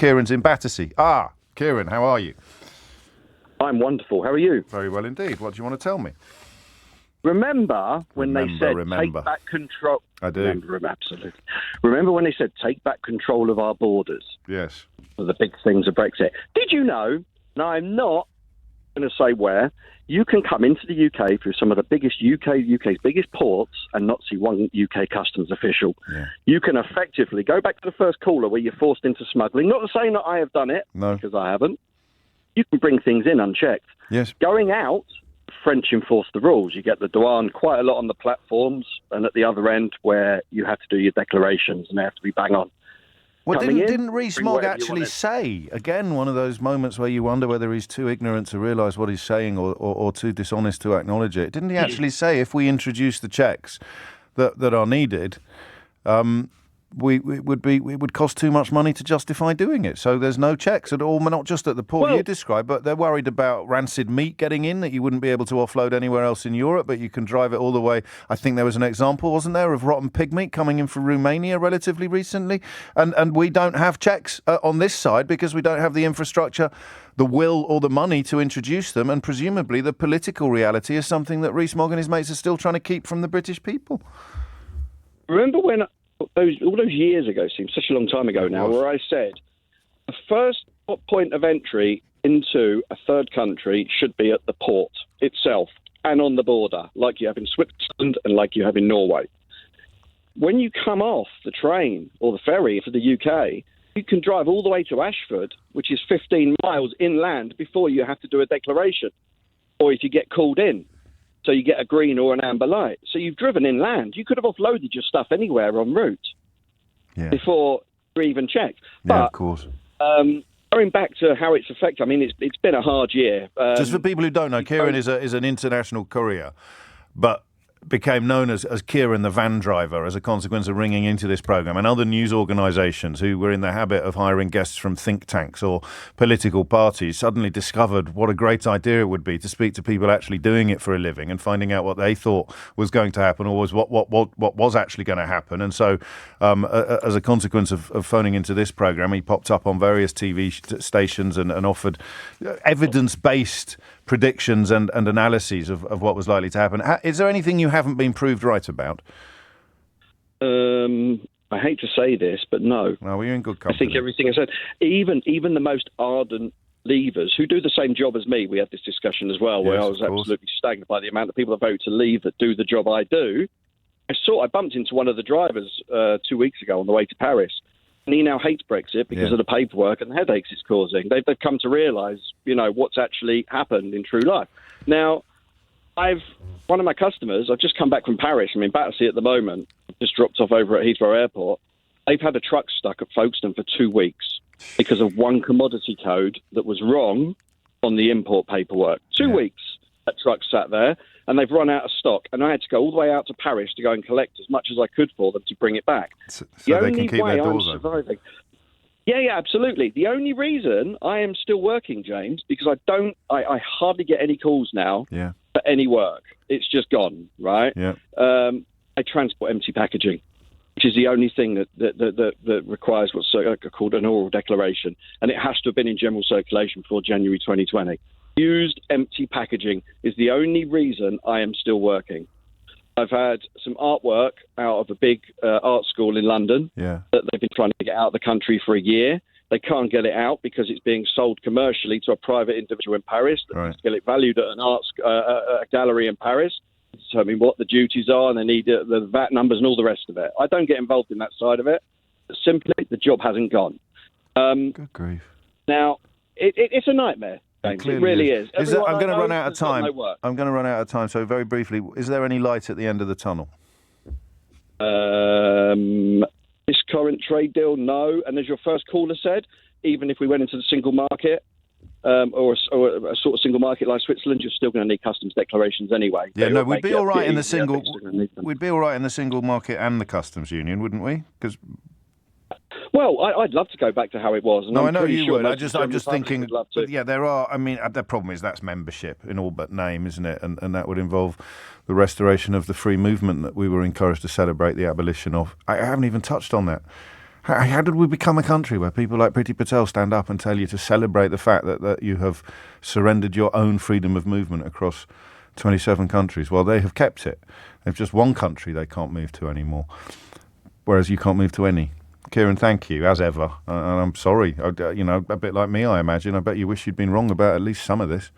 Kieran's in Battersea. Kieran, how are you? I'm wonderful. How are you? Very well indeed. What do you want to tell me? Remember when they said take back control? I do. Absolutely. Remember when they said take back control of our borders? Yes. For the big things of Brexit. Did you know, and I'm not going to say where, you can come into the UK through some of the UK's biggest ports and not see one UK customs official. Yeah. You can effectively go back to the first caller where you're forced into smuggling. Not saying that I have done it, because I haven't. You can bring things in unchecked. Yes. Going out, French enforce the rules. You get the douane quite a lot on the platforms, and at the other end where you have to do your declarations and they have to be bang on. Well, didn't Rees-Mogg actually say, again, one of those moments where you wonder whether he's too ignorant to realise what he's saying or too dishonest to acknowledge it? Didn't he actually say if we introduce the checks that are needed, it would cost too much money to justify doing it? So there's no checks at all, not just at the port you described, but they're worried about rancid meat getting in that you wouldn't be able to offload anywhere else in Europe, but you can drive it all the way. I think there was an example, wasn't there, of rotten pig meat coming in from Romania relatively recently, and we don't have checks on this side because we don't have the infrastructure, the will or the money to introduce them, and presumably the political reality is something that Rees-Mogg and his mates are still trying to keep from the British people. Remember when all those years ago, seems such a long time ago now, where I said the first point of entry into a third country should be at the port itself and on the border, like you have in Switzerland and like you have in Norway. When you come off the train or the ferry for the UK, you can drive all the way to Ashford, which is 15 miles inland, before you have to do a declaration, or if you get called in. So you get a green or an amber light. So you've driven inland. You could have offloaded your stuff anywhere en route before you even checked. But, of course. Going back to how it's affected, I mean, it's been a hard year. Just for people who don't know, Kieran is an international courier, but became known as Kieran the van driver as a consequence of ringing into this programme, and other news organisations who were in the habit of hiring guests from think tanks or political parties suddenly discovered what a great idea it would be to speak to people actually doing it for a living and finding out what they thought was going to happen or was what was actually going to happen. And so as a consequence of phoning into this programme, he popped up on various TV stations and offered evidence-based predictions and analyses of what was likely to happen. Is there anything you haven't been proved right about? I hate to say this, but no. No, well, you're in good company. I think everything I said, even the most ardent leavers who do the same job as me, we had this discussion as well, where I was absolutely staggered by the amount of people that vote to leave that do the job I do. I bumped into one of the drivers 2 weeks ago on the way to Paris. And he now hates Brexit because of the paperwork and the headaches it's causing. They've come to realise, what's actually happened in true life. Now, one of my customers, I've just come back from Paris. I'm in Battersea at the moment. Just dropped off over at Heathrow Airport. They've had a truck stuck at Folkestone for 2 weeks because of one commodity code that was wrong on the import paperwork. 2 weeks that truck sat there, and they've run out of stock. And I had to go all the way out to Paris to go and collect as much as I could for them to bring it back. So they can keep their doors open. Yeah, absolutely. The only reason I am still working, James, because I hardly get any calls now for any work. It's just gone, right? Yeah. I transport empty packaging, which is the only thing that requires what's called an oral declaration, and it has to have been in general circulation before January 2020. Used empty packaging is the only reason I am still working. I've had some artwork out of a big art school in London that they've been trying to get out of the country for a year. They can't get it out because it's being sold commercially to a private individual in Paris that needs to get it valued at an a gallery in Paris, determine what the duties are, and they need the VAT numbers and all the rest of it. I don't get involved in that side of it. But simply, the job hasn't gone. Good grief. Now, it's a nightmare. It really is. I'm going to run out of time. I'm going to run out of time. So very briefly, is there any light at the end of the tunnel? This current trade deal, no. And as your first caller said, even if we went into the single market or a sort of single market like Switzerland, you're still going to need customs declarations anyway. Yeah, no, we'd be all right in the single. We'd be all right in the single market and the customs union, wouldn't we? Because. Well, I'd love to go back to how it was. And no, I know you would. I'm just thinking. Yeah, there are. I mean, the problem is that's membership in all but name, isn't it? And that would involve the restoration of the free movement that we were encouraged to celebrate the abolition of. I haven't even touched on that. How did we become a country where people like Priti Patel stand up and tell you to celebrate the fact that you have surrendered your own freedom of movement across 27 countries? Well, they have kept it. They've just one country they can't move to anymore, whereas you can't move to any. Kieran, thank you, as ever. And I'm sorry. A bit like me, I imagine. I bet you wish you'd been wrong about at least some of this.